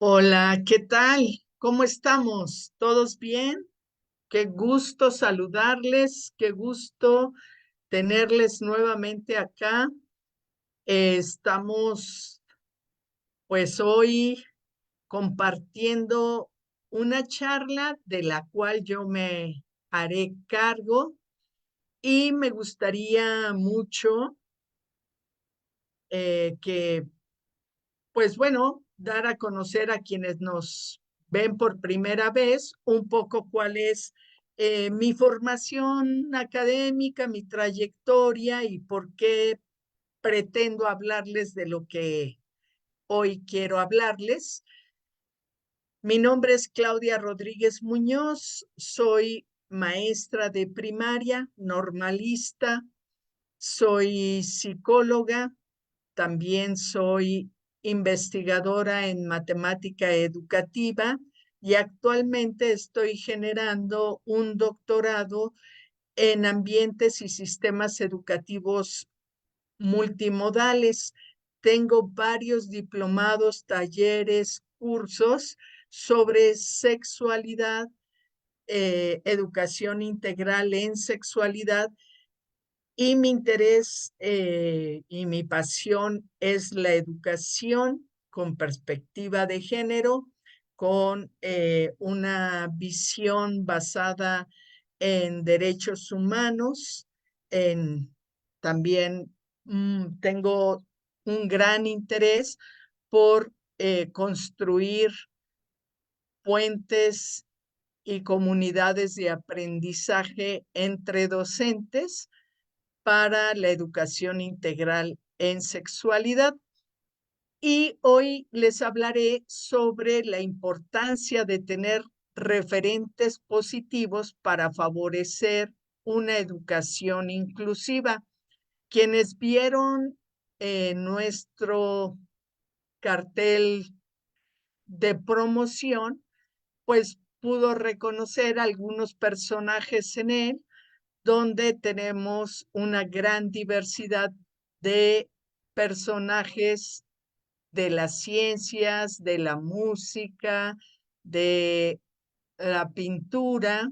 Hola, ¿qué tal? ¿Cómo estamos? ¿Todos bien? Qué gusto saludarles, qué gusto tenerles nuevamente acá. Estamos pues hoy compartiendo una charla de la cual yo me haré cargo y me gustaría mucho que pues bueno, dar a conocer a quienes nos ven por primera vez un poco cuál es mi formación académica, mi trayectoria y por qué pretendo hablarles de lo que hoy quiero hablarles. Mi nombre es Claudia Rodríguez Muñoz, soy maestra de primaria, normalista, soy psicóloga, también soy investigadora en matemática educativa y actualmente estoy generando un doctorado en ambientes y sistemas educativos multimodales. Tengo varios diplomados, talleres, cursos sobre sexualidad, educación integral en sexualidad y mi interés y mi pasión es la educación con perspectiva de género, con una visión basada en derechos humanos. En, también tengo un gran interés por construir puentes y comunidades de aprendizaje entre docentes para la educación integral en sexualidad. Y hoy les hablaré sobre la importancia de tener referentes positivos para favorecer una educación inclusiva. Quienes vieron nuestro cartel de promoción, pues pudo reconocer algunos personajes en él donde tenemos una gran diversidad de personajes de las ciencias, de la música, de la pintura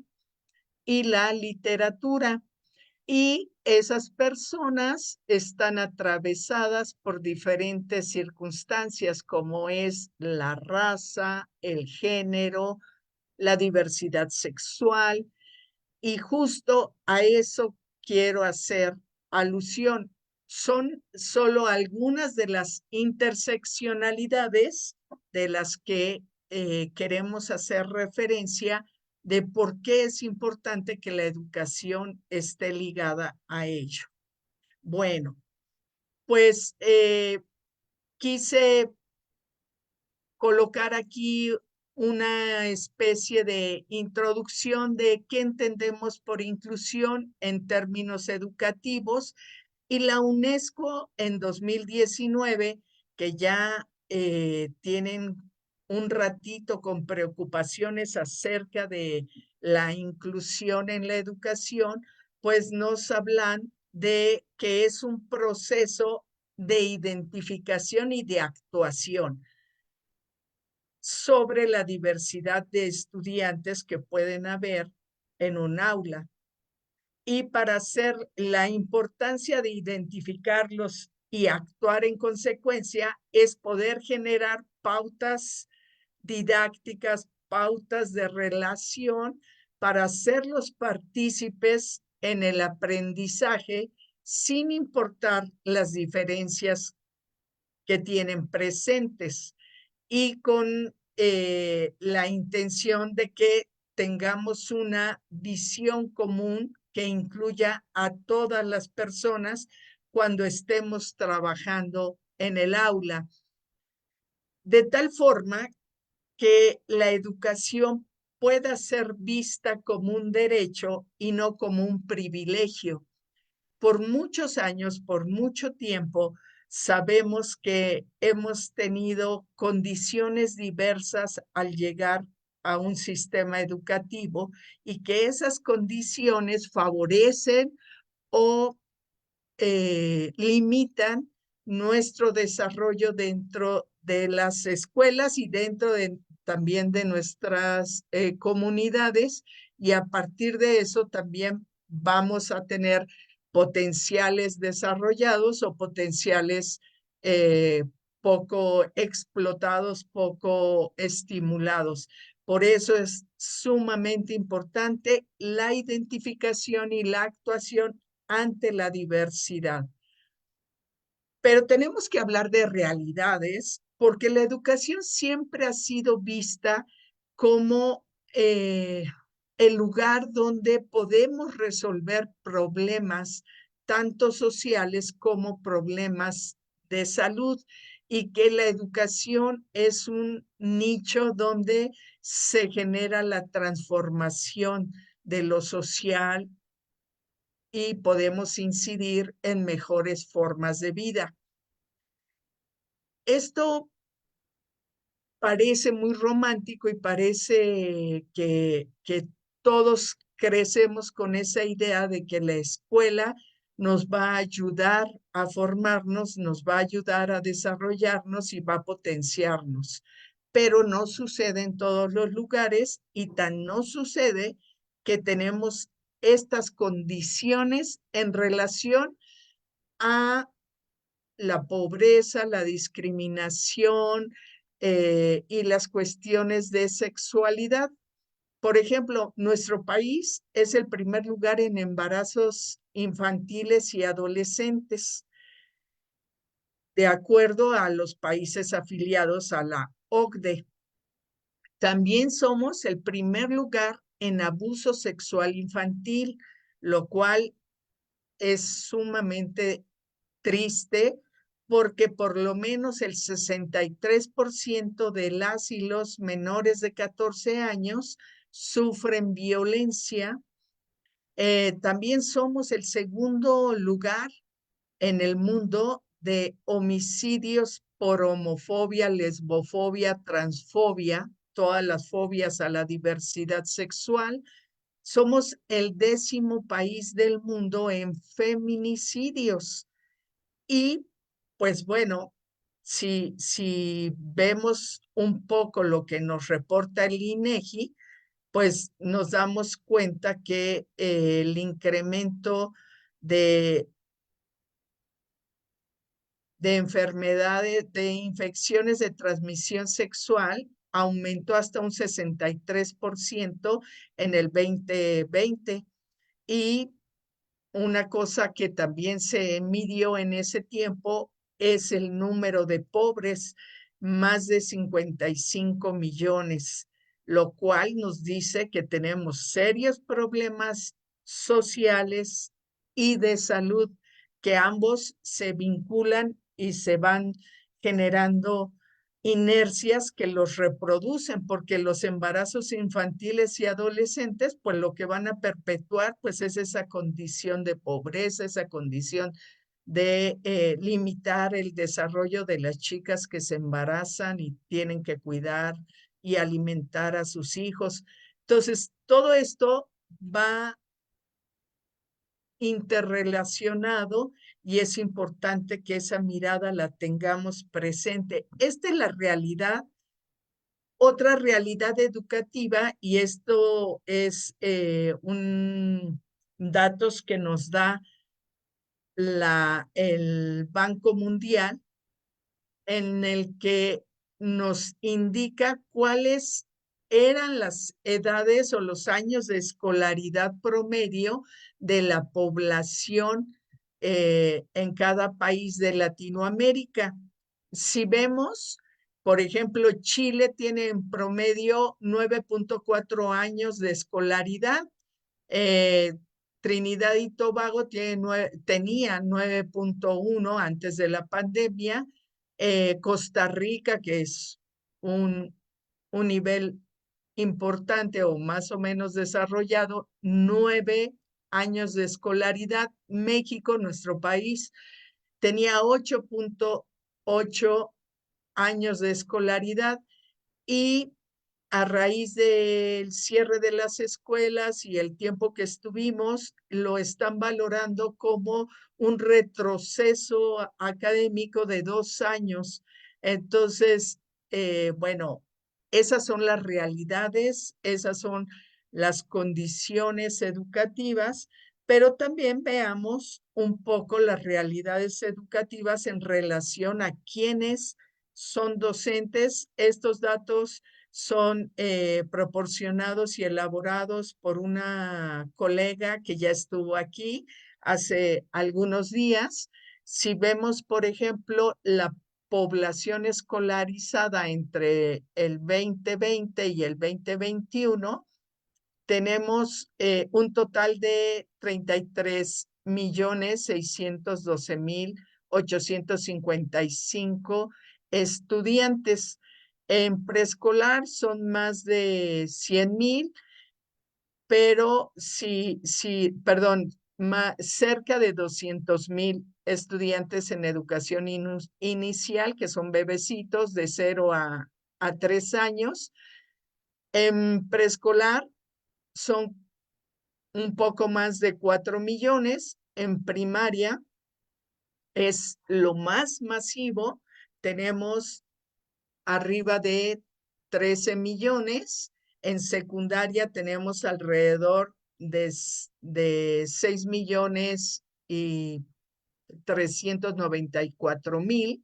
y la literatura. Y esas personas están atravesadas por diferentes circunstancias, como es la raza, el género, la diversidad sexual, y justo a eso quiero hacer alusión. Son solo algunas de las interseccionalidades de las que queremos hacer referencia de por qué es importante que la educación esté ligada a ello. Bueno, pues quise colocar aquí una especie de introducción de qué entendemos por inclusión en términos educativos, y la UNESCO en 2019, que ya tienen un ratito con preocupaciones acerca de la inclusión en la educación, pues nos hablan de que es un proceso de identificación y de actuación sobre la diversidad de estudiantes que pueden haber en un aula. Y para hacer la importancia de identificarlos y actuar en consecuencia es poder generar pautas didácticas, pautas de relación para hacerlos partícipes en el aprendizaje sin importar las diferencias que tienen presentes y con la intención de que tengamos una visión común que incluya a todas las personas cuando estemos trabajando en el aula, de tal forma que la educación pueda ser vista como un derecho y no como un privilegio. Por muchos años, por mucho tiempo, sabemos que hemos tenido condiciones diversas al llegar a un sistema educativo y que esas condiciones favorecen o limitan nuestro desarrollo dentro de las escuelas y dentro también de nuestras comunidades, y a partir de eso también vamos a tener potenciales desarrollados o potenciales poco explotados, poco estimulados. Por eso es sumamente importante la identificación y la actuación ante la diversidad. Pero tenemos que hablar de realidades porque la educación siempre ha sido vista como el lugar donde podemos resolver problemas tanto sociales como problemas de salud, y que la educación es un nicho donde se genera la transformación de lo social y podemos incidir en mejores formas de vida. Esto parece muy romántico y parece que todos crecemos con esa idea de que la escuela nos va a ayudar a formarnos, nos va a ayudar a desarrollarnos y va a potenciarnos. Pero no sucede en todos los lugares, y tan no sucede que tenemos estas condiciones en relación a la pobreza, la discriminación y las cuestiones de sexualidad. Por ejemplo, nuestro país es el primer lugar en embarazos infantiles y adolescentes, de acuerdo a los países afiliados a la OCDE. También somos el primer lugar en abuso sexual infantil, lo cual es sumamente triste porque por lo menos el 63% de las y los menores de 14 años sufren violencia. También somos el segundo lugar en el mundo de homicidios por homofobia, lesbofobia, transfobia, todas las fobias a la diversidad sexual. Somos el 10º país del mundo en feminicidios. Y pues bueno, si vemos un poco lo que nos reporta el INEGI, pues nos damos cuenta que el incremento de, de enfermedades, de infecciones de transmisión sexual aumentó hasta un 63% en el 2020. Y una cosa que también se midió en ese tiempo es el número de pobres, más de 55 millones, lo cual nos dice que tenemos serios problemas sociales y de salud, que ambos se vinculan y se van generando inercias que los reproducen, porque los embarazos infantiles y adolescentes, pues lo que van a perpetuar, pues es esa condición de pobreza, esa condición de limitar el desarrollo de las chicas que se embarazan y tienen que cuidar y alimentar a sus hijos. Entonces, todo esto va interrelacionado y es importante que esa mirada la tengamos presente. Esta es la realidad. Otra realidad educativa, y esto es datos que nos da el Banco Mundial, en el que nos indica cuáles eran las edades o los años de escolaridad promedio de la población en cada país de Latinoamérica. Si vemos, por ejemplo, Chile tiene en promedio 9.4 años de escolaridad. eh, Trinidad y Tobago tenía 9.1 antes de la pandemia. Costa Rica, que es un, un nivel importante o más o menos desarrollado, 9 años de escolaridad. México, nuestro país, tenía 8.8 años de escolaridad, y a raíz del cierre de las escuelas y el tiempo que estuvimos, lo están valorando como un retroceso académico de 2 años. Entonces, bueno, esas son las realidades, esas son las condiciones educativas, pero también veamos un poco las realidades educativas en relación a quienes son docentes. Estos datos son proporcionados y elaborados por una colega que ya estuvo aquí hace algunos días. Si vemos, por ejemplo, la población escolarizada entre el 2020 y el 2021, tenemos un total de 33.612.855 estudiantes. En preescolar son más de 100.000, pero perdón, cerca de 200.000 estudiantes en educación inicial, que son bebecitos de 0 a 3 años. En preescolar son un poco más de 4 millones. En primaria es lo más masivo. Tenemos arriba de 13 millones. En secundaria tenemos alrededor de 6 millones y 394.000.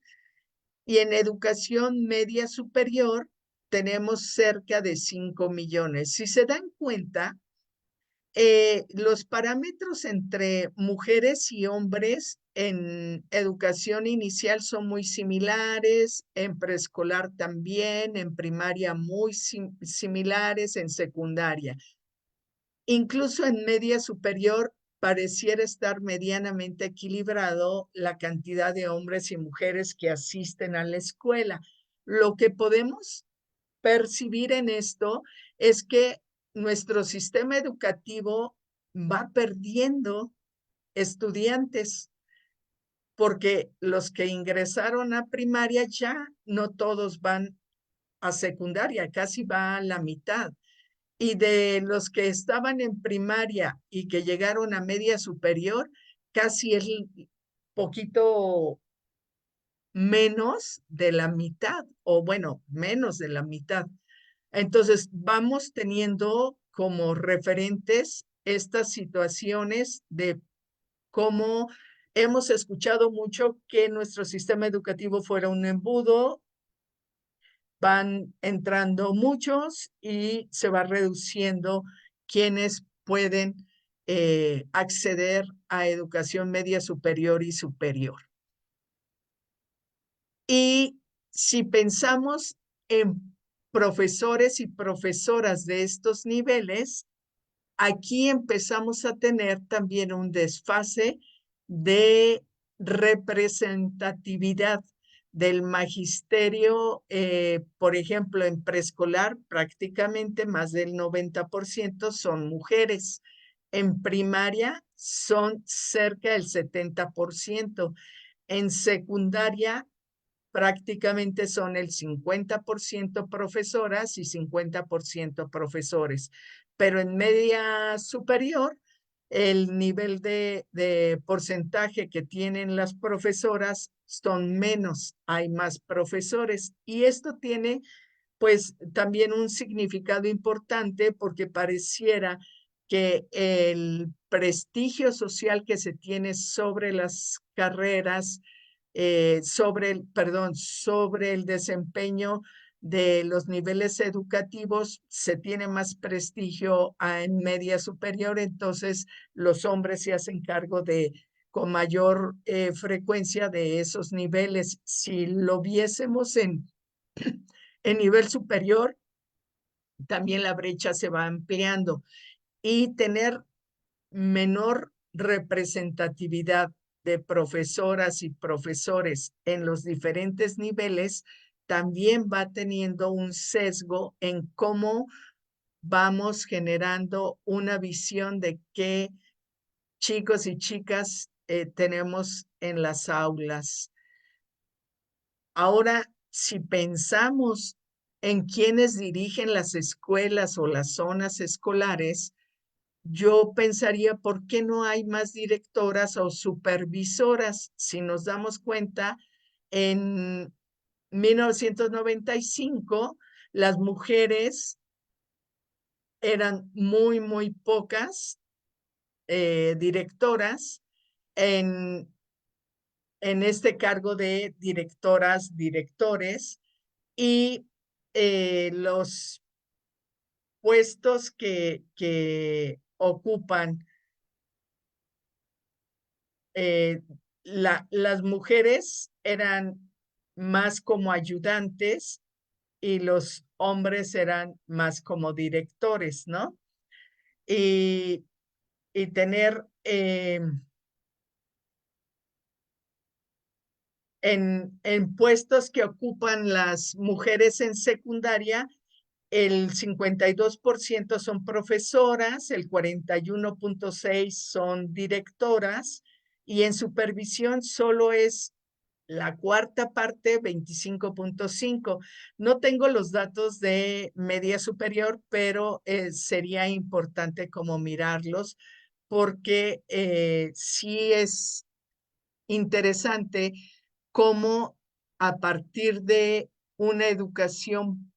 Y en educación media superior tenemos cerca de 5 millones. Si se dan cuenta, los parámetros entre mujeres y hombres en educación inicial son muy similares, en preescolar también, en primaria muy similares, en secundaria. Incluso en media superior pareciera estar medianamente equilibrado la cantidad de hombres y mujeres que asisten a la escuela. Lo que podemos percibir en esto es que nuestro sistema educativo va perdiendo estudiantes, porque los que ingresaron a primaria ya no todos van a secundaria, casi va a la mitad. Y de los que estaban en primaria y que llegaron a media superior, casi es poquito menos de la mitad, o bueno, menos de la mitad. Entonces, vamos teniendo como referentes estas situaciones de cómo hemos escuchado mucho que nuestro sistema educativo fuera un embudo, van entrando muchos y se va reduciendo quienes pueden acceder a educación media superior y superior. Y si pensamos en profesores y profesoras de estos niveles, aquí empezamos a tener también un desfase de representatividad del magisterio. Por ejemplo, en preescolar prácticamente más del 90% son mujeres. En primaria son cerca del 70%. En secundaria prácticamente son el 50% profesoras y 50% profesores. Pero en media superior, el nivel de porcentaje que tienen las profesoras son menos, hay más profesores. Y esto tiene pues también un significado importante, porque pareciera que el prestigio social que se tiene sobre las carreras, sobre el desempeño de los niveles educativos, se tiene más prestigio en media superior. Entonces los hombres se hacen cargo con mayor frecuencia de esos niveles. Si lo viésemos en nivel superior, también la brecha se va ampliando, y tener menor representatividad de profesoras y profesores en los diferentes niveles también va teniendo un sesgo en cómo vamos generando una visión de qué chicos y chicas tenemos en las aulas. Ahora, si pensamos en quienes dirigen las escuelas o las zonas escolares, yo pensaría, ¿por qué no hay más directoras o supervisoras? Si nos damos cuenta, en 1995, las mujeres eran muy, muy pocas directoras en este cargo de directoras, directores, y los puestos que ocupan las mujeres eran más como ayudantes y los hombres eran más como directores, ¿no? Y, y tener en puestos que ocupan las mujeres en secundaria, el 52% son profesoras, el 41,6% son directoras, y en supervisión solo es la cuarta parte, 25,5%. No tengo los datos de media superior, pero sería importante como mirarlos, porque sí es interesante cómo a partir de una educación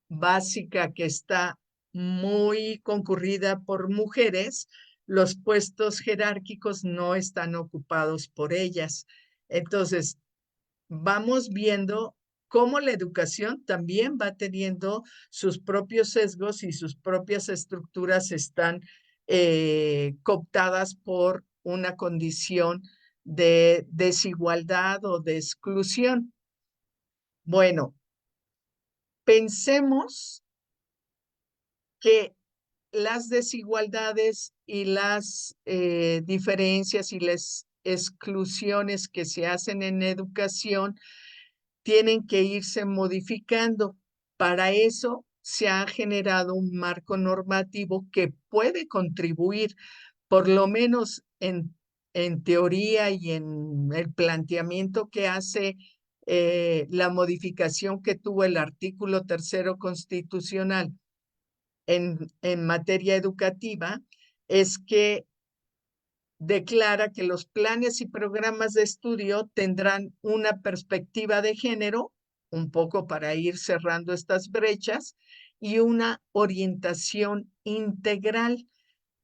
básica que está muy concurrida por mujeres, los puestos jerárquicos no están ocupados por ellas. Entonces, vamos viendo cómo la educación también va teniendo sus propios sesgos y sus propias estructuras están cooptadas por una condición de desigualdad o de exclusión. Bueno, pensemos que las desigualdades y las diferencias y las exclusiones que se hacen en educación tienen que irse modificando. Para eso se ha generado un marco normativo que puede contribuir, por lo menos en teoría y en el planteamiento que hace la modificación que tuvo el artículo 3º constitucional en materia educativa, es que declara que los planes y programas de estudio tendrán una perspectiva de género, un poco para ir cerrando estas brechas, y una orientación integral.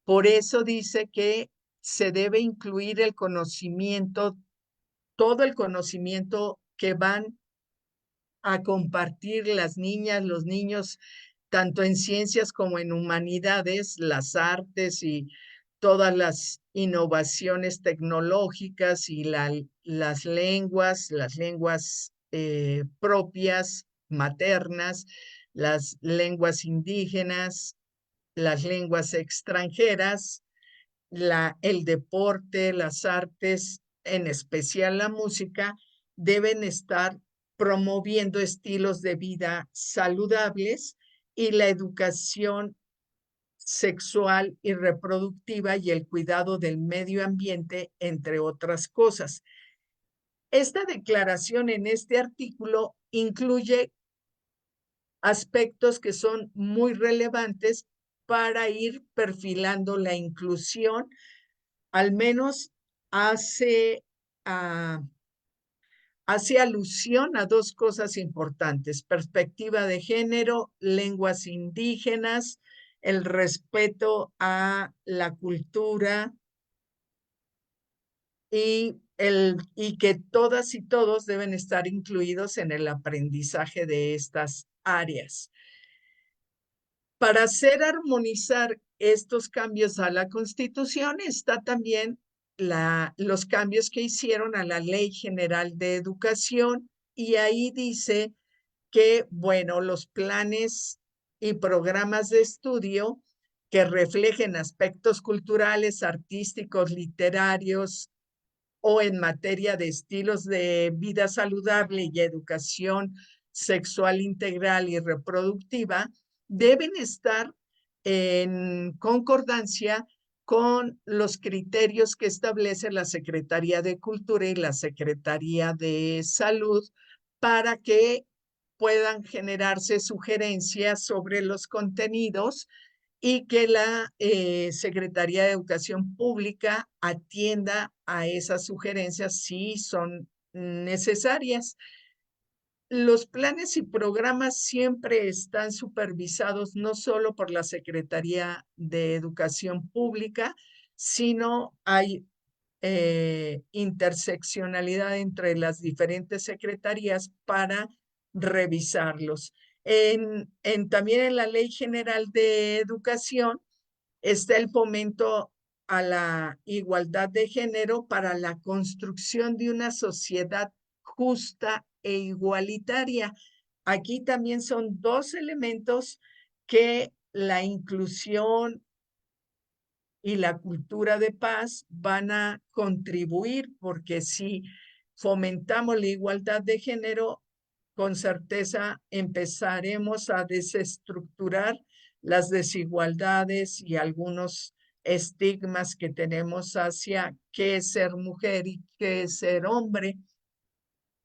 Por eso dice que se debe incluir el conocimiento, todo el conocimiento que van a compartir las niñas, los niños, tanto en ciencias como en humanidades, las artes y todas las innovaciones tecnológicas y las lenguas propias, maternas, las lenguas indígenas, las lenguas extranjeras, el deporte, las artes, en especial la música, deben estar promoviendo estilos de vida saludables, y la educación sexual y reproductiva y el cuidado del medio ambiente, entre otras cosas. Esta declaración en este artículo incluye aspectos que son muy relevantes para ir perfilando la inclusión. Al menos hace, uh, hace alusión a dos cosas importantes: perspectiva de género, lenguas indígenas, el respeto a la cultura y que todas y todos deben estar incluidos en el aprendizaje de estas áreas. Para hacer armonizar estos cambios a la Constitución está también los cambios que hicieron a la Ley General de Educación, y ahí dice que, bueno, los planes y programas de estudio que reflejen aspectos culturales, artísticos, literarios o en materia de estilos de vida saludable y educación sexual integral y reproductiva deben estar en concordancia con los criterios que establece la Secretaría de Cultura y la Secretaría de Salud, para que puedan generarse sugerencias sobre los contenidos y que la Secretaría de Educación Pública atienda a esas sugerencias si son necesarias. los planes y programas siempre están supervisados no solo por la Secretaría de Educación Pública, sino hay interseccionalidad entre las diferentes secretarías para revisarlos. También en la Ley General de Educación está el fomento a la igualdad de género para la construcción de una sociedad justa e igualitaria. Aquí también son dos elementos que la inclusión y la cultura de paz van a contribuir, porque si fomentamos la igualdad de género, con certeza empezaremos a desestructurar las desigualdades y algunos estigmas que tenemos hacia qué es ser mujer y qué es ser hombre.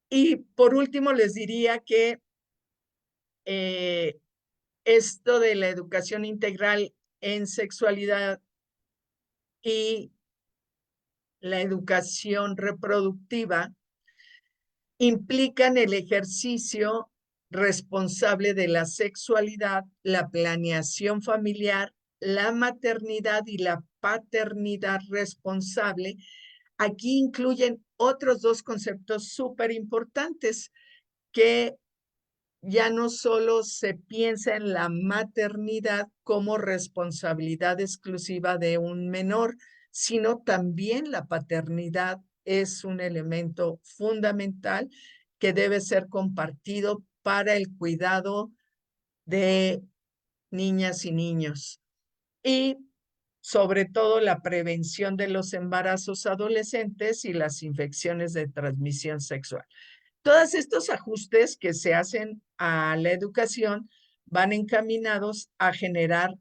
Y por último, les diría que esto de la educación integral en sexualidad y la educación reproductiva implican el ejercicio responsable de la sexualidad, la planeación familiar, la maternidad y la paternidad responsable. Aquí incluyen otros dos conceptos súper importantes que ya no solo se piensa en la maternidad como responsabilidad exclusiva de un menor, sino también la paternidad es un elemento fundamental que debe ser compartido para el cuidado de niñas y niños. Y sobre todo la prevención de los embarazos adolescentes y las infecciones de transmisión sexual. Todos estos ajustes que se hacen a la educación van encaminados a generar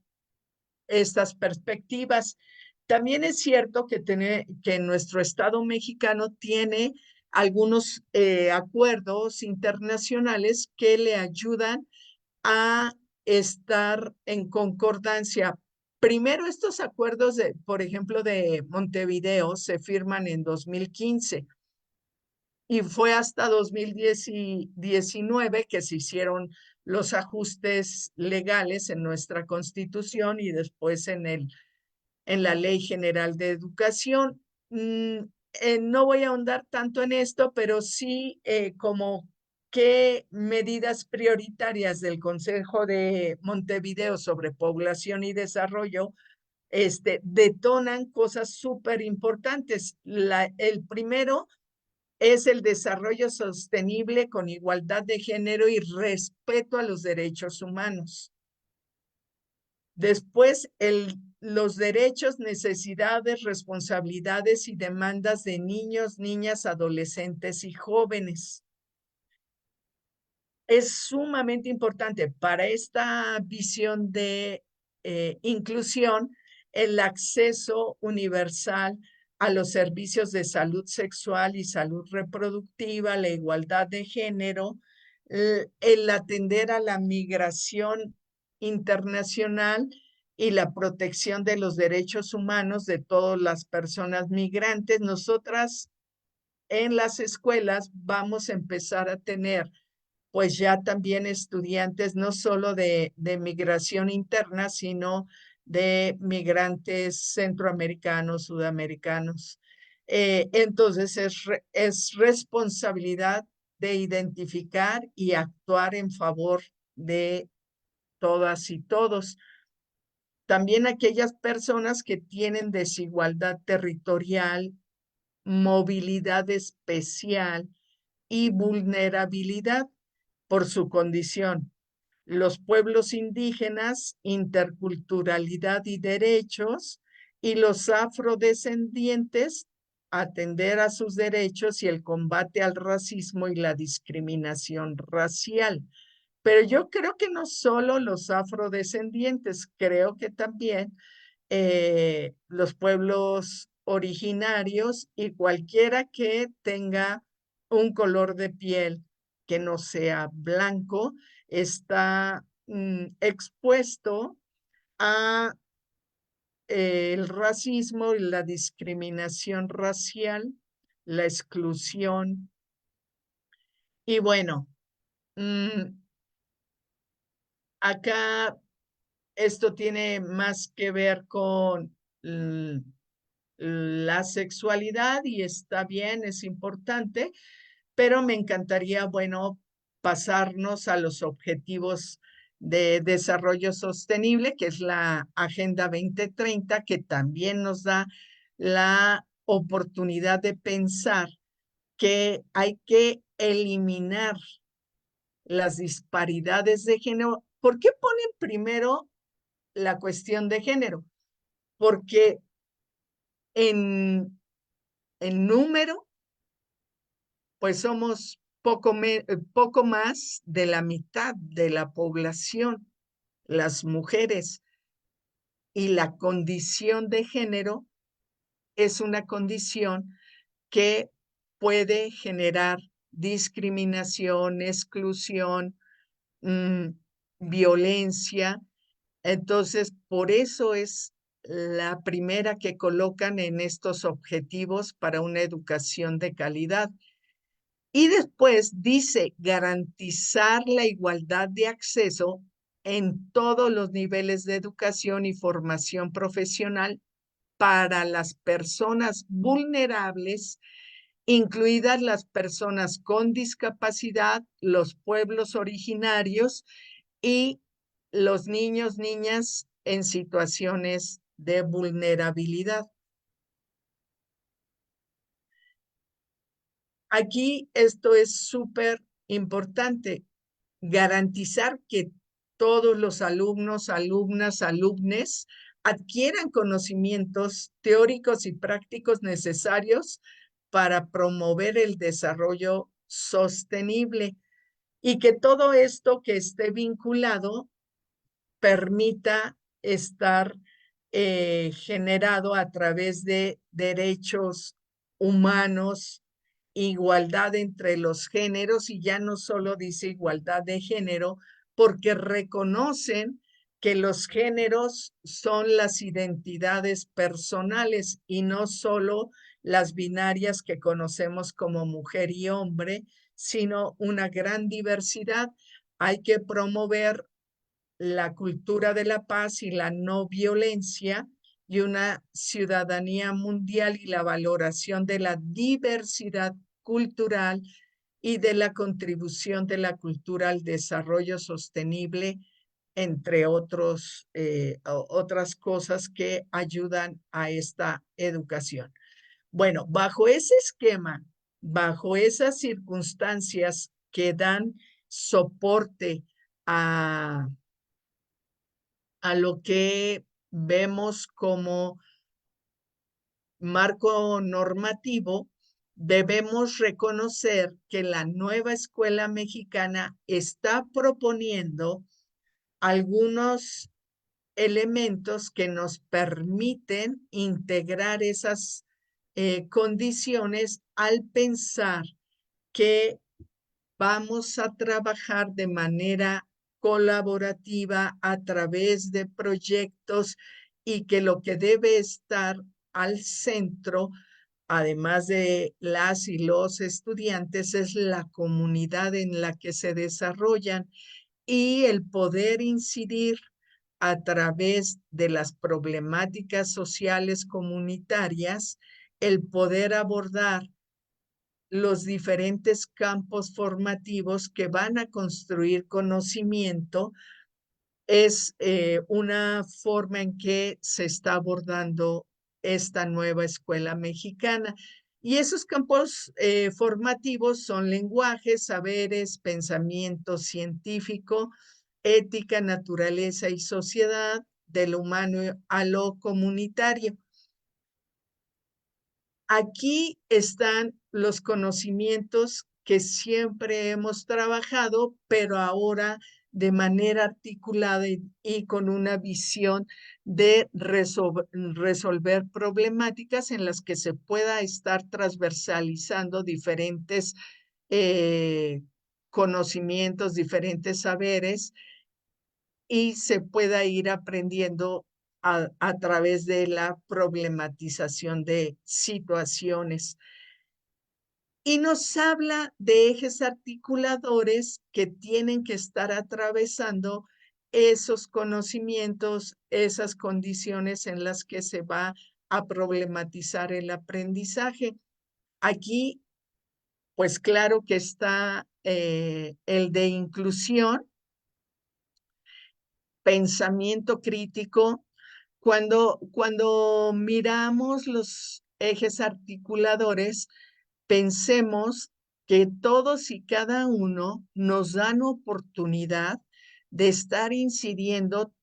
estas perspectivas. También es cierto que nuestro Estado mexicano tiene algunos acuerdos internacionales que le ayudan a estar en concordancia. Primero, estos acuerdos, por ejemplo, de Montevideo se firman en 2015 y fue hasta 2019 que se hicieron los ajustes legales en nuestra Constitución y después en la Ley General de Educación. No voy a ahondar tanto en esto, pero sí como qué medidas prioritarias del Consejo de Montevideo sobre población y desarrollo detonan cosas súper importantes. El primero es el desarrollo sostenible con igualdad de género y respeto a los derechos humanos. Después, los derechos, necesidades, responsabilidades y demandas de niños, niñas, adolescentes y jóvenes. Es sumamente importante para esta visión de inclusión el acceso universal a los servicios de salud sexual y salud reproductiva, la igualdad de género, el atender a la migración internacional y la protección de los derechos humanos de todas las personas migrantes. Nosotras en las escuelas vamos a empezar a tener pues ya también estudiantes no solo de migración interna, sino de migrantes centroamericanos, sudamericanos. Entonces es responsabilidad de identificar y actuar en favor de todas y todos. También aquellas personas que tienen desigualdad territorial, movilidad especial y vulnerabilidad por su condición. Los pueblos indígenas, interculturalidad y derechos, y los afrodescendientes, atender a sus derechos y el combate al racismo y la discriminación racial. Pero yo creo que no solo los afrodescendientes, creo que también los pueblos originarios y cualquiera que tenga un color de piel que no sea blanco está expuesto a el racismo y la discriminación racial, la exclusión. Y bueno, Acá esto tiene más que ver con la sexualidad y está bien, es importante, pero me encantaría, bueno, pasarnos a los objetivos de desarrollo sostenible, que es la Agenda 2030, que también nos da la oportunidad de pensar que hay que eliminar las disparidades de género. ¿Por qué ponen primero la cuestión de género? Porque en número, pues somos poco más de la mitad de la población, las mujeres, y la condición de género es una condición que puede generar discriminación, exclusión, mm, violencia. Entonces, por eso es la primera que colocan en estos objetivos para una educación de calidad. Y después dice garantizar la igualdad de acceso en todos los niveles de educación y formación profesional para las personas vulnerables, incluidas las personas con discapacidad, los pueblos originarios y los niños, niñas en situaciones de vulnerabilidad. Aquí esto es súper importante, garantizar que todos los alumnos, alumnas, alumnes adquieran conocimientos teóricos y prácticos necesarios para promover el desarrollo sostenible y que todo esto que esté vinculado permita estar generado a través de derechos humanos, igualdad entre los géneros, y ya no solo dice igualdad de género, porque reconocen que los géneros son las identidades personales y no solo las binarias que conocemos como mujer y hombre, sino una gran diversidad. Hay que promover la cultura de la paz y la no violencia y una ciudadanía mundial y la valoración de la diversidad cultural y de la contribución de la cultura al desarrollo sostenible, entre otras cosas que ayudan a esta educación. Bueno, bajo ese esquema, bajo esas circunstancias que dan soporte a lo que vemos como marco normativo, debemos reconocer que la nueva escuela mexicana está proponiendo algunos elementos que nos permiten integrar esas condiciones al pensar que vamos a trabajar de manera colaborativa a través de proyectos y que lo que debe estar al centro, además de las y los estudiantes, es la comunidad en la que se desarrollan y el poder incidir a través de las problemáticas sociales comunitarias, el poder abordar los diferentes campos formativos que van a construir conocimiento, es una forma en que se está abordando esta nueva escuela mexicana. Y esos campos formativos son lenguajes, saberes, pensamiento científico, ética, naturaleza y sociedad, de lo humano a lo comunitario. Aquí están los conocimientos que siempre hemos trabajado, pero ahora de manera articulada y con una visión de resolver problemáticas en las que se pueda estar transversalizando diferentes conocimientos, diferentes saberes y se pueda ir aprendiendo a través de la problematización de situaciones. y nos habla de ejes articuladores que tienen que estar atravesando esos conocimientos, esas condiciones en las que se va a problematizar el aprendizaje. Aquí, pues claro que está el de inclusión, pensamiento crítico. Cuando miramos los ejes articuladores, pensemos que todos y cada uno nos dan oportunidad de estar incidiendo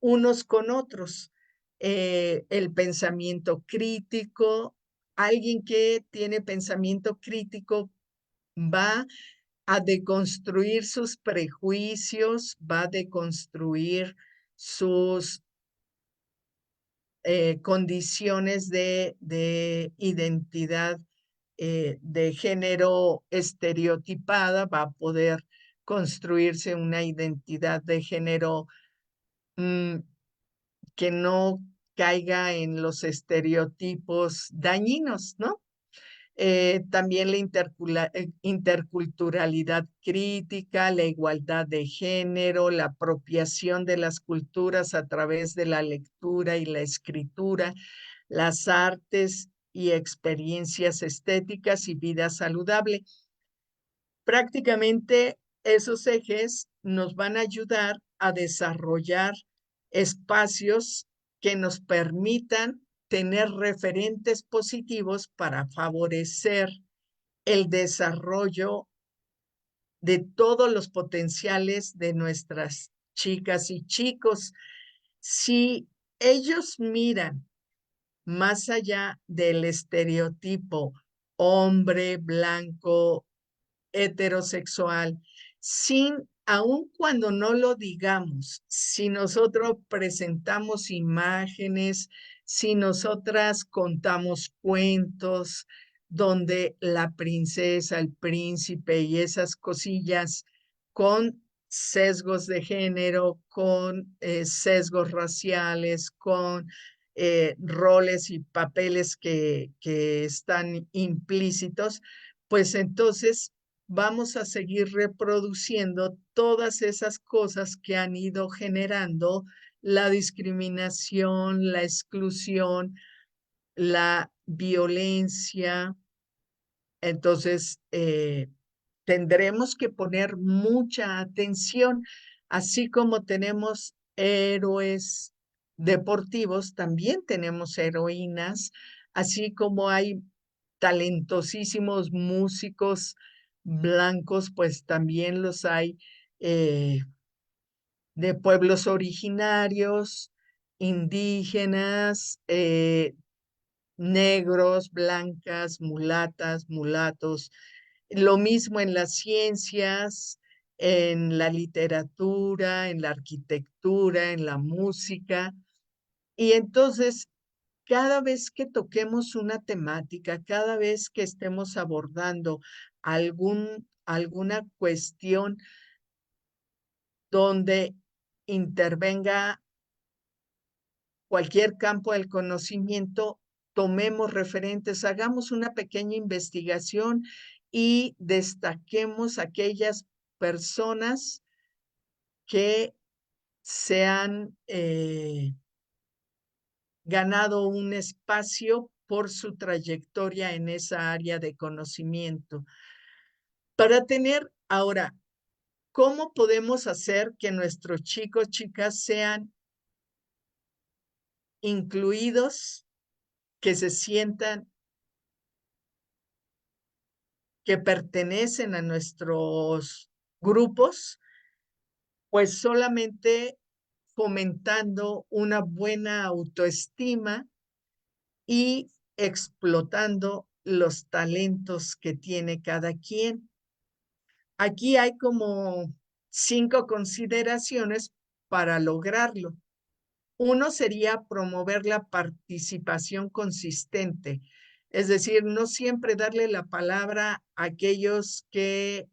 unos con otros. El pensamiento crítico, alguien que tiene pensamiento crítico va a deconstruir sus prejuicios, va a deconstruir sus condiciones de identidad de género estereotipada, va a poder construirse una identidad de género mm, que no caiga en los estereotipos dañinos, ¿no? También la interculturalidad crítica, la igualdad de género, la apropiación de las culturas a través de la lectura y la escritura, las artes y experiencias estéticas y vida saludable. Prácticamente esos ejes nos van a ayudar a desarrollar espacios que nos permitan tener referentes positivos para favorecer el desarrollo de todos los potenciales de nuestras chicas y chicos. Si ellos miran más allá del estereotipo hombre, blanco, heterosexual, aun cuando no lo digamos, si nosotros presentamos imágenes, si nosotras contamos cuentos donde la princesa, el príncipe y esas cosillas con sesgos de género, con sesgos raciales, con roles y papeles que están implícitos, pues entonces vamos a seguir reproduciendo todas esas cosas que han ido generando la discriminación, la exclusión, la violencia. Entonces, tendremos que poner mucha atención, así como tenemos héroes deportivos, también tenemos heroínas, así como hay talentosísimos músicos blancos, pues también los hay de pueblos originarios, indígenas, negros, blancas, mulatas, mulatos. Lo mismo en las ciencias, en la literatura, en la arquitectura, en la música. Y entonces, cada vez que toquemos una temática, cada vez que estemos abordando alguna cuestión donde intervenga cualquier campo del conocimiento, tomemos referentes, hagamos una pequeña investigación y destaquemos aquellas personas que se han ganado un espacio por su trayectoria en esa área de conocimiento. Para tener ahora, ¿cómo podemos hacer que nuestros chicos, chicas sean incluidos, que se sientan que pertenecen a nuestros grupos? Pues solamente fomentando una buena autoestima y explotando los talentos que tiene cada quien. Aquí hay como 5 consideraciones para lograrlo. Uno sería promover la participación consistente, es decir, no siempre darle la palabra a aquellos que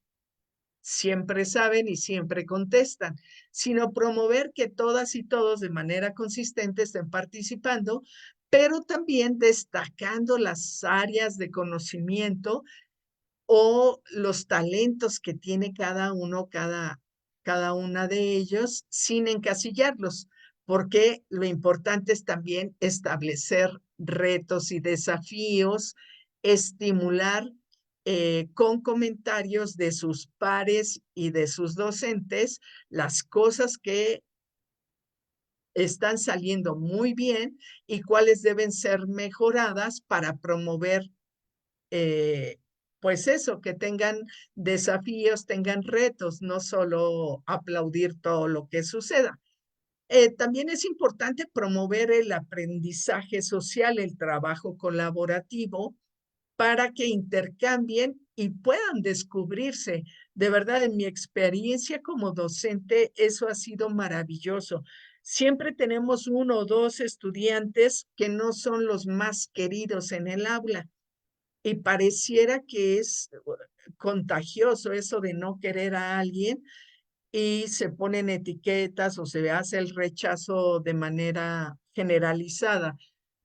siempre saben y siempre contestan, sino promover que todas y todos de manera consistente estén participando pero también destacando las áreas de conocimiento o los talentos que tiene cada uno, cada una de ellos, sin encasillarlos, porque lo importante es también establecer retos y desafíos, estimular con comentarios de sus pares y de sus docentes las cosas que están saliendo muy bien y cuáles deben ser mejoradas para promover eh, pues eso, que tengan desafíos, tengan retos, no solo aplaudir todo lo que suceda. También es importante promover el aprendizaje social, el trabajo colaborativo, para que intercambien y puedan descubrirse. De verdad, en mi experiencia como docente, eso ha sido maravilloso. Siempre tenemos uno o dos estudiantes que no son los más queridos en el aula y pareciera que es contagioso eso de no querer a alguien y se ponen etiquetas o se hace el rechazo de manera generalizada.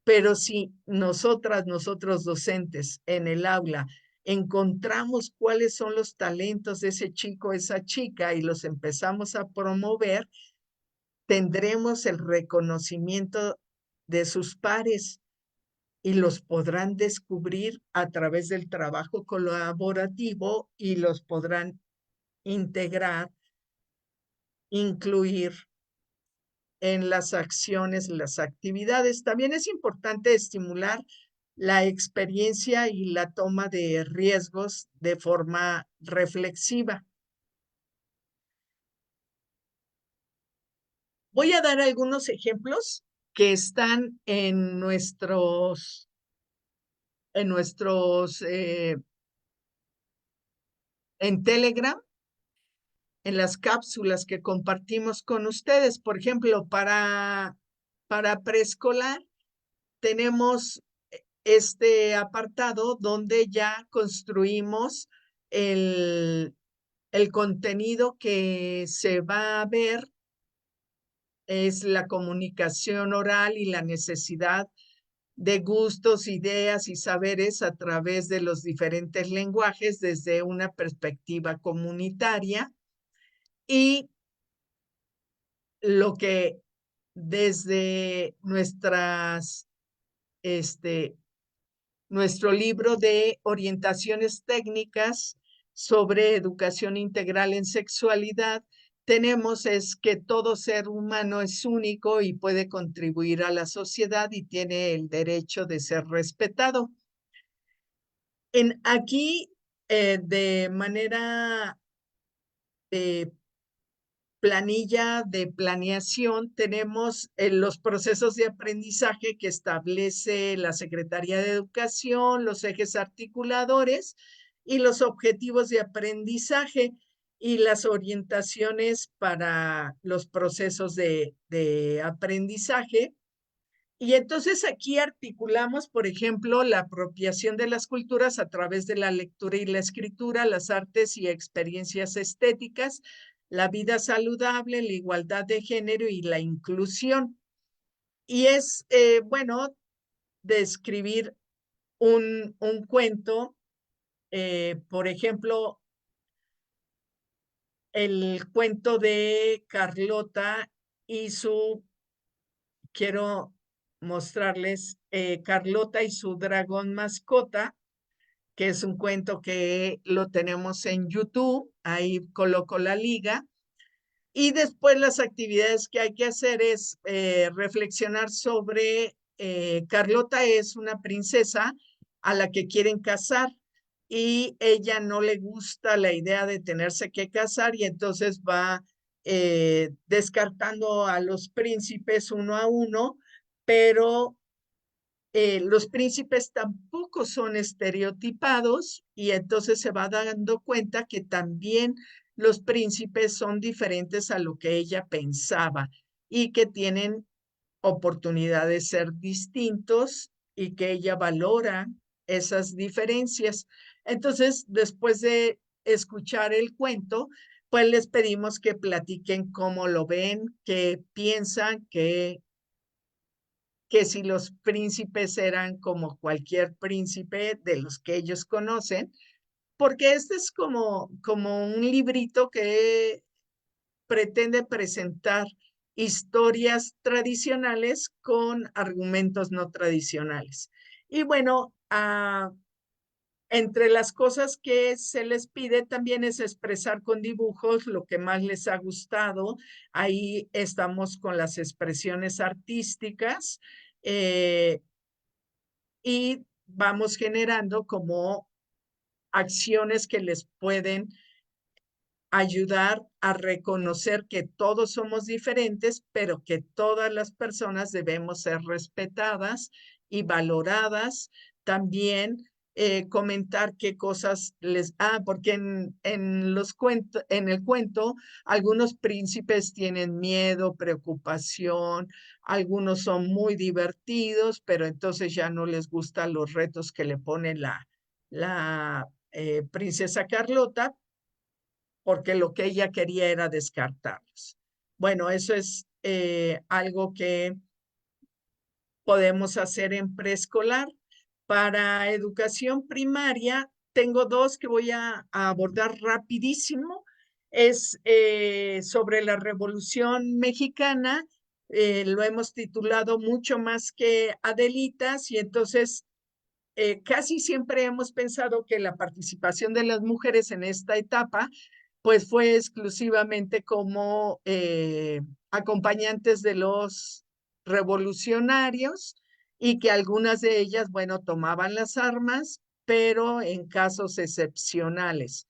Pero si nosotros docentes en el aula, encontramos cuáles son los talentos de ese chico, esa chica, y los empezamos a promover, tendremos el reconocimiento de sus pares y los podrán descubrir a través del trabajo colaborativo y los podrán integrar, incluir en las acciones, las actividades. También es importante estimular la experiencia y la toma de riesgos de forma reflexiva. Voy a dar algunos ejemplos que están en nuestros, en Telegram, en las cápsulas que compartimos con ustedes. Por ejemplo, para preescolar tenemos este apartado donde ya construimos el contenido que se va a ver, es la comunicación oral y la necesidad de gustos, ideas y saberes a través de los diferentes lenguajes desde una perspectiva comunitaria y lo que desde este, nuestro libro de orientaciones técnicas sobre educación integral en sexualidad, tenemos es que todo ser humano es único y puede contribuir a la sociedad y tiene el derecho de ser respetado. Aquí, de manera de planilla de planeación, tenemos los procesos de aprendizaje que establece la Secretaría de Educación, los ejes articuladores y los objetivos de aprendizaje y las orientaciones para los procesos de aprendizaje. Y entonces aquí articulamos, por ejemplo, la apropiación de las culturas a través de la lectura y la escritura, las artes y experiencias estéticas, la vida saludable, la igualdad de género y la inclusión. Y es, bueno, describir un cuento, por ejemplo, el cuento de Carlota y su, quiero mostrarles, Carlota y su dragón mascota, que es un cuento que lo tenemos en YouTube, ahí coloco la liga. Y después las actividades que hay que hacer es reflexionar sobre, Carlota es una princesa a la que quieren casar y ella no le gusta la idea de tenerse que casar y entonces va descartando a los príncipes uno a uno, pero los príncipes tampoco son estereotipados y entonces se va dando cuenta que también los príncipes son diferentes a lo que ella pensaba y que tienen oportunidad de ser distintos y que ella valora esas diferencias. Entonces, después de escuchar el cuento, pues les pedimos que platiquen cómo lo ven, qué piensan, que si los príncipes eran como cualquier príncipe de los que ellos conocen, porque este es como un librito que pretende presentar historias tradicionales con argumentos no tradicionales. Y bueno, entre las cosas que se les pide también es expresar con dibujos lo que más les ha gustado. Ahí estamos con las expresiones artísticas y vamos generando como acciones que les pueden ayudar a reconocer que todos somos diferentes, pero que todas las personas debemos ser respetadas y valoradas. También comentar qué cosas les... porque en los cuentos, en el cuento, algunos príncipes tienen miedo, preocupación, algunos son muy divertidos, pero entonces ya no les gustan los retos que le pone la princesa Carlota, porque lo que ella quería era descartarlos. Bueno, eso es algo que podemos hacer en preescolar. Para educación primaria, tengo dos que voy a abordar rapidísimo. Es sobre la Revolución Mexicana. Lo hemos titulado Mucho más que Adelitas, y entonces casi siempre hemos pensado que la participación de las mujeres en esta etapa pues fue exclusivamente como acompañantes de los revolucionarios, y que algunas de ellas, bueno, tomaban las armas, pero en casos excepcionales.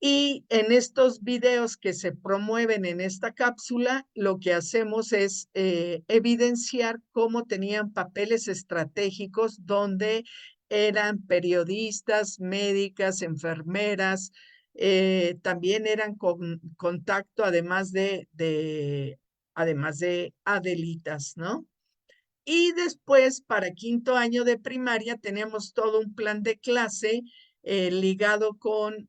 Y en estos videos que se promueven en esta cápsula, lo que hacemos es evidenciar cómo tenían papeles estratégicos donde eran periodistas, médicas, enfermeras, también eran con contacto además de adelitas, ¿no? Y después, para quinto año de primaria, tenemos todo un plan de clase ligado con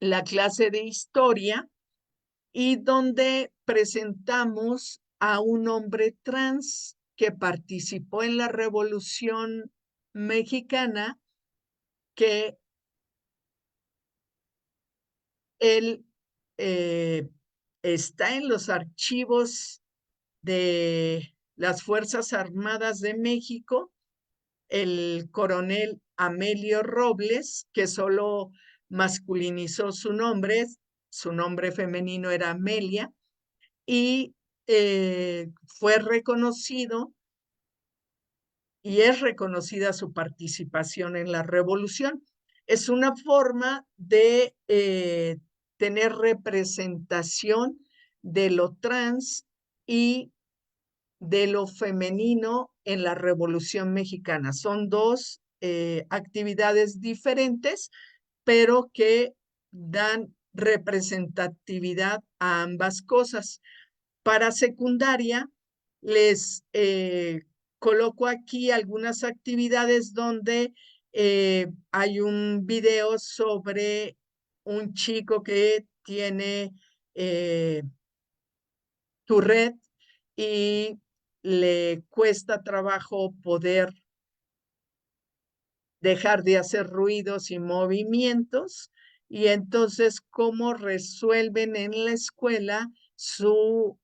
la clase de historia, y donde presentamos a un hombre trans que participó en la Revolución Mexicana, que él eh, está en los archivos de las Fuerzas Armadas de México, el coronel Amelio Robles, que solo masculinizó su nombre femenino era Amelia, y fue reconocido y es reconocida su participación en la revolución. Es una forma de tener representación de lo trans y de lo femenino en la Revolución Mexicana. Son dos actividades diferentes, pero que dan representatividad a ambas cosas. Para secundaria, les coloco aquí algunas actividades donde hay un video sobre un chico que tiene Tourette y le cuesta trabajo poder dejar de hacer ruidos y movimientos, y entonces cómo resuelven en la escuela su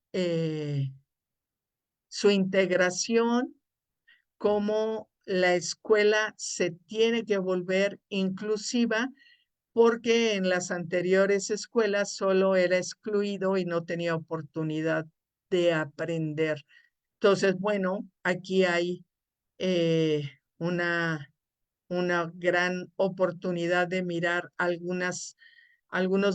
integración, cómo la escuela se tiene que volver inclusiva, porque en las anteriores escuelas solo era excluido y no tenía oportunidad de aprender. Entonces, bueno, aquí hay eh, una, una gran oportunidad de mirar algunos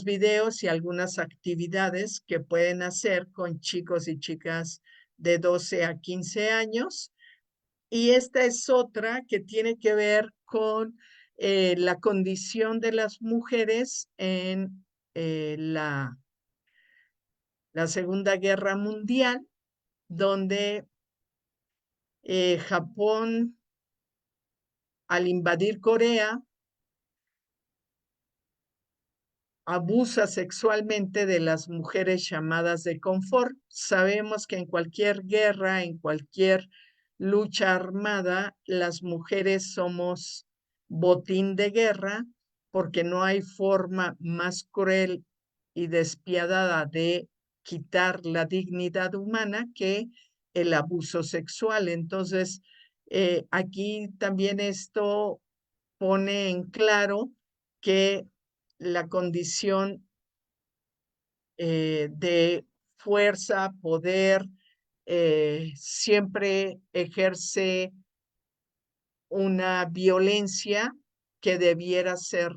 videos y algunas actividades que pueden hacer con chicos y chicas de 12 a 15 años. Y esta es otra que tiene que ver con la condición de las mujeres en la Segunda Guerra Mundial, donde Japón, al invadir Corea, abusa sexualmente de las mujeres llamadas de confort. Sabemos que en cualquier guerra, en cualquier lucha armada, las mujeres somos botín de guerra porque no hay forma más cruel y despiadada de quitar la dignidad humana que el abuso sexual. Entonces, aquí también esto pone en claro que la condición de fuerza, poder, siempre ejerce una violencia que debiera ser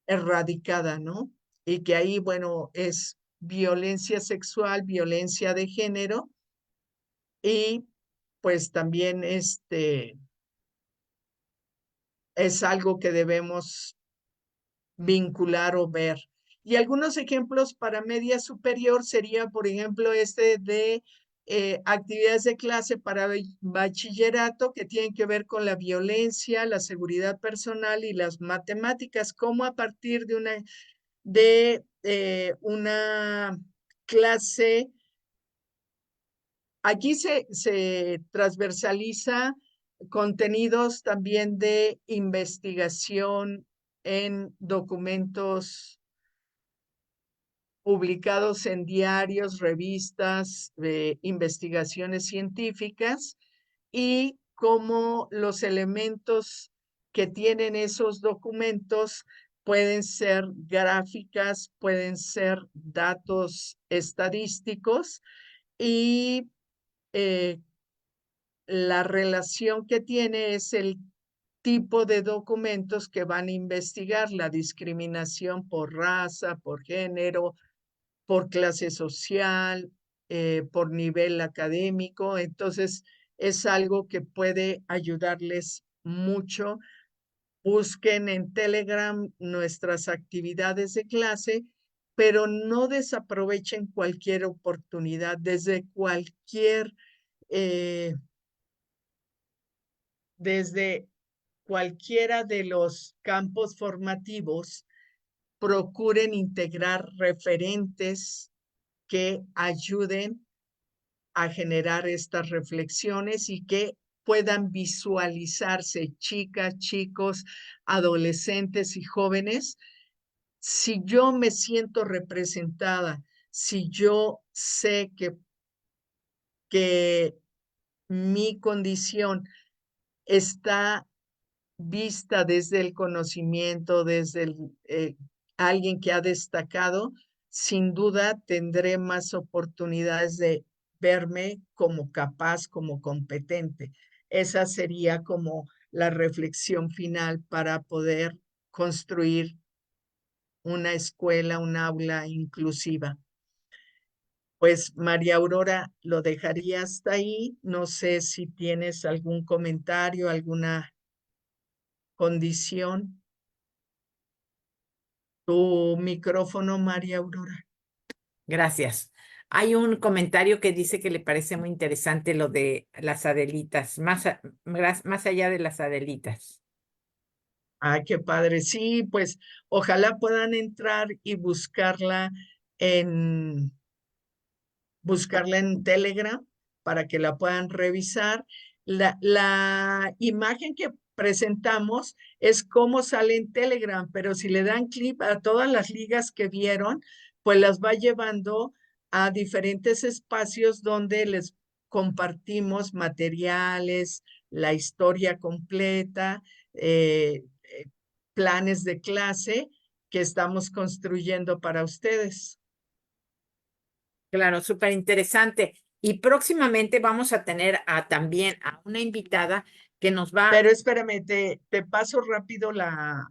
erradicada, ¿no? Y que ahí, bueno, es violencia sexual, violencia de género y pues también es algo que debemos vincular o ver. Y algunos ejemplos para media superior sería, por ejemplo, de actividades de clase para bachillerato que tienen que ver con la violencia, la seguridad personal y las matemáticas, como a partir de una clase. Aquí se transversaliza contenidos también de investigación en documentos publicados en diarios, revistas, investigaciones científicas y cómo los elementos que tienen esos documentos pueden ser gráficas, pueden ser datos estadísticos y la relación que tiene es el tipo de documentos que van a investigar la discriminación por raza, por género, por clase social, por nivel académico. Entonces, es algo que puede ayudarles mucho. Busquen en Telegram nuestras actividades de clase, pero no desaprovechen cualquier oportunidad eh, desde cualquiera de los campos formativos. Procuren integrar referentes que ayuden a generar estas reflexiones y que puedan visualizarse chicas, chicos, adolescentes y jóvenes. Si yo me siento representada, si yo sé que mi condición está vista desde el conocimiento, desde alguien que ha destacado, sin duda tendré más oportunidades de verme como capaz, como competente. Esa sería como la reflexión final para poder construir una escuela, un aula inclusiva. Pues María Aurora, lo dejaría hasta ahí. No sé si tienes algún comentario, alguna condición. Tu micrófono, María Aurora. Gracias. Hay un comentario que dice que le parece muy interesante lo de las Adelitas, más allá de las Adelitas. Ah, qué padre. Sí, pues ojalá puedan entrar y en, buscarla en Telegram para que la puedan revisar. La imagen que presentamos es cómo sale en Telegram, pero si le dan clic a todas las ligas que vieron, pues las va llevando a diferentes espacios donde les compartimos materiales, la historia completa, planes de clase que estamos construyendo para ustedes. Claro, súper interesante. Y próximamente vamos a tener también a una invitada que nos va. Pero espérame, te paso rápido ¿La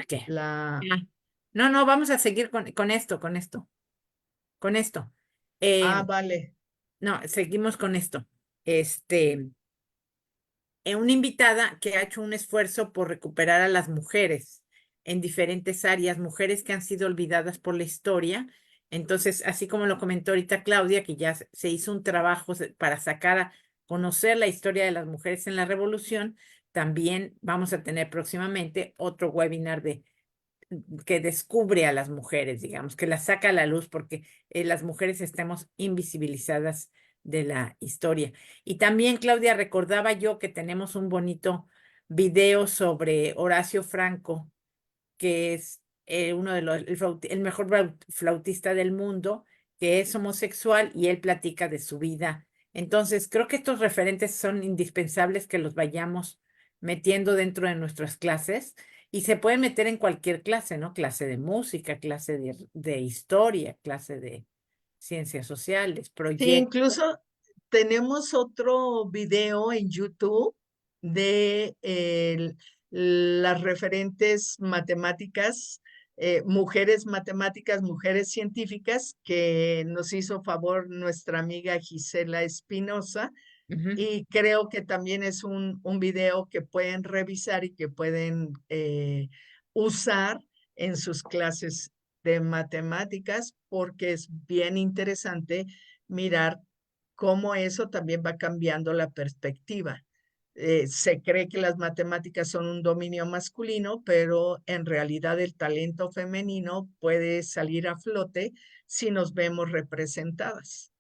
qué? la, Ah, no, no, vamos a seguir con esto. Eh, vale. no, seguimos con esto. Este, una invitada que ha hecho un esfuerzo por recuperar a las mujeres en diferentes áreas, mujeres que han sido olvidadas por la historia. Entonces, así como lo comentó ahorita Claudia, que ya se hizo un trabajo para sacar a conocer la historia de las mujeres en la revolución, también vamos a tener próximamente otro webinar que descubre a las mujeres, digamos, que las saca a la luz porque las mujeres estamos invisibilizadas de la historia. Y también, Claudia, recordaba yo que tenemos un bonito video sobre Horacio Franco, que es uno de el mejor flautista del mundo, que es homosexual y él platica de su vida. Entonces, creo que estos referentes son indispensables que los vayamos metiendo dentro de nuestras clases y se pueden meter en cualquier clase, ¿no? Clase de música, clase de historia, clase de ciencias sociales, Sí, proyectos. incluso tenemos otro video en YouTube de las referentes matemáticas, mujeres matemáticas, mujeres científicas, que nos hizo favor nuestra amiga Gisela Espinosa. Ujú. Y creo que también es un video que pueden revisar y que pueden usar en sus clases de matemáticas, porque es bien interesante mirar cómo eso también va cambiando la perspectiva. Se cree que las matemáticas son un dominio masculino, pero en realidad el talento femenino puede salir a flote si nos vemos representadas.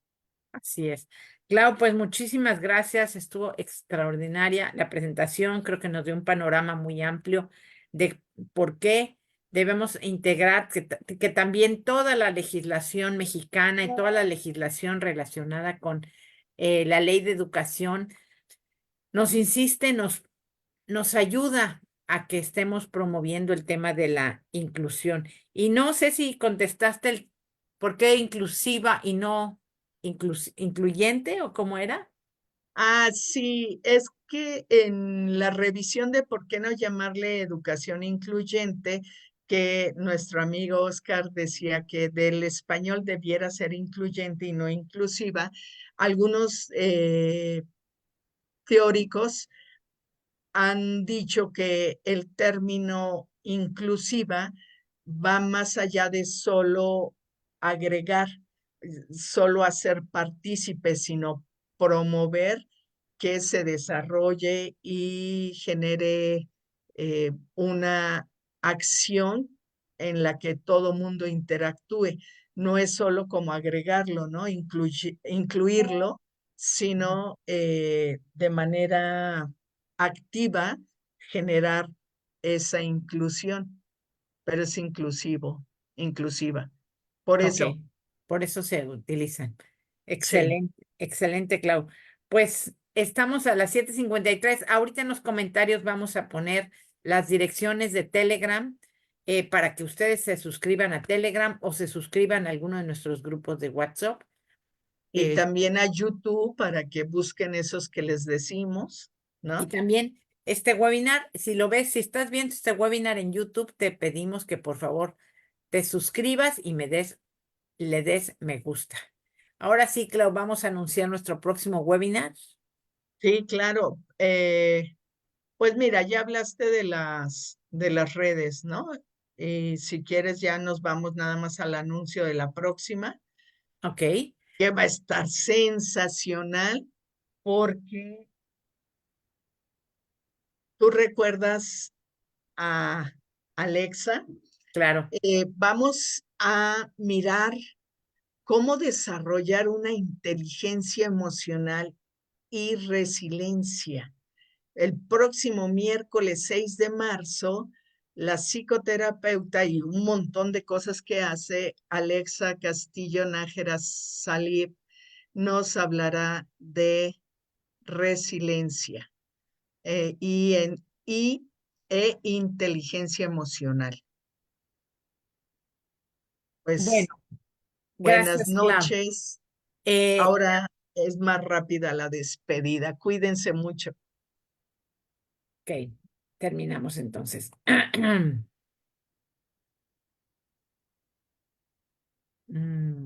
Así es. Clau, pues muchísimas gracias. Estuvo extraordinaria la presentación. Creo que nos dio un panorama muy amplio de por qué debemos integrar que también toda la legislación mexicana y toda la legislación relacionada con la ley de educación nos insiste, nos ayuda a que estemos promoviendo el tema de la inclusión. Y no sé si contestaste el por qué inclusiva y no incluyente o cómo era. Ah, sí, es que en la revisión de por qué no llamarle educación incluyente, que nuestro amigo Oscar decía que del español debiera ser incluyente y no inclusiva, algunos teóricos han dicho que el término inclusiva va más allá de solo agregar, solo hacer partícipe, sino promover que se desarrolle y genere una acción en la que todo mundo interactúe. No es solo como agregarlo, ¿no? Incluirlo, sino de manera activa generar esa inclusión, pero es inclusivo, inclusiva. Por Ok, eso, por eso se utilizan. sí. Excelente, excelente, Clau. Pues estamos a las 7:53. Ahorita en los comentarios vamos a poner las direcciones de Telegram para que ustedes se suscriban a Telegram o se suscriban a alguno de nuestros grupos de WhatsApp. Y Eh, también a YouTube para que busquen esos que les decimos, y ¿no? también este webinar, si lo ves, si estás viendo este webinar en YouTube, te pedimos que por favor te suscribas y le des me gusta. Ahora sí, Clau, vamos a anunciar nuestro próximo webinar. Sí, claro. Pues mira, ya hablaste de las redes, ¿no? Y si quieres, ya nos vamos nada más al anuncio de la próxima, Ok, que va a estar sensacional porque tú recuerdas a Alexa. claro. Vamos a mirar cómo desarrollar una inteligencia emocional y resiliencia. El próximo miércoles 6 de marzo, la psicoterapeuta y un montón de cosas que hace Alexa Castillo Nájera Salib nos hablará de resiliencia e inteligencia emocional. Bueno, Pues buenas gracias, Clau. noches. Eh, Ahora es más rápida la despedida. Cuídense mucho. ok, terminamos entonces. Mm.